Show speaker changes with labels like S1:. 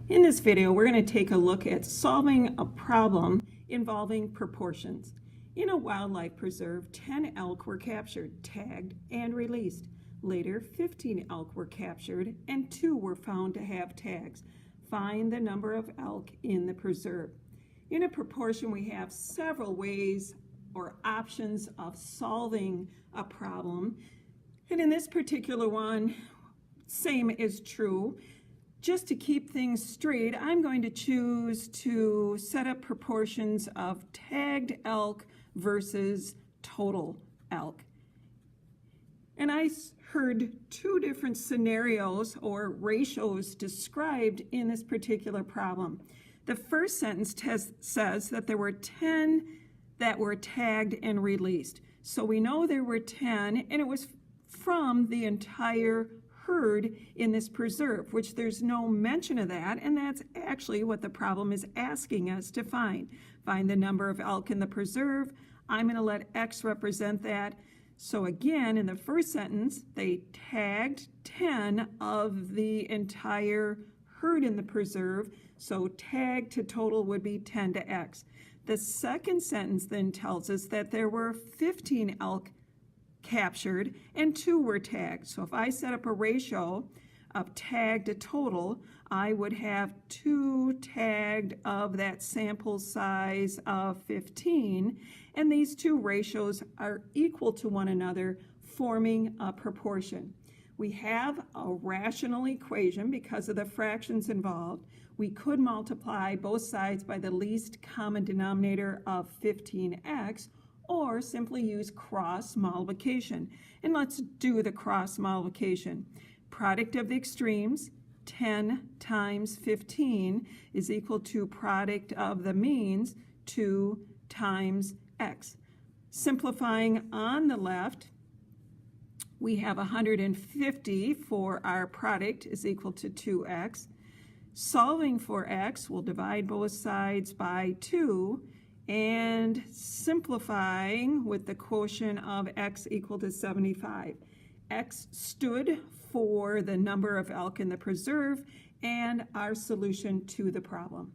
S1: In this video, we're going to take a look at solving a problem involving proportions. In a wildlife preserve, 10 elk were captured, tagged, and released. Later, 15 elk were captured and 2 were found to have tags. Find the number of elk in the preserve. In a proportion, we have several ways or options of solving a problem. And in this particular one, same is true. Just to keep things straight, I'm going to choose to set up proportions of tagged elk versus total elk. And I heard 2 different scenarios or ratios described in this particular problem. The first sentence says that there were 10 that were tagged and released. So we know there were 10, and it was from the entire herd in this preserve, which there's no mention of that, and that's actually what the problem is asking us to find. Find the number of elk in the preserve. I'm going to let X represent that. So again, in the first sentence, they tagged 10 of the entire herd in the preserve, so tag to total would be 10 to X. The second sentence then tells us that there were 15 elk captured and 2 were tagged. So if I set up a ratio of tagged to total, I would have 2 tagged of that sample size of 15, and these 2 ratios are equal to one another, forming a proportion. We have a rational equation because of the fractions involved. We could multiply both sides by the least common denominator of 15x, or simply use cross multiplication. And let's do the cross multiplication. Product of the extremes, 10 times 15, is equal to product of the means, 2 times x. Simplifying on the left, we have 150 for our product is equal to 2x. Solving for x, we'll divide both sides by 2, and simplifying with the quotient of x equal to 75. X stood for the number of elk in the preserve and our solution to the problem.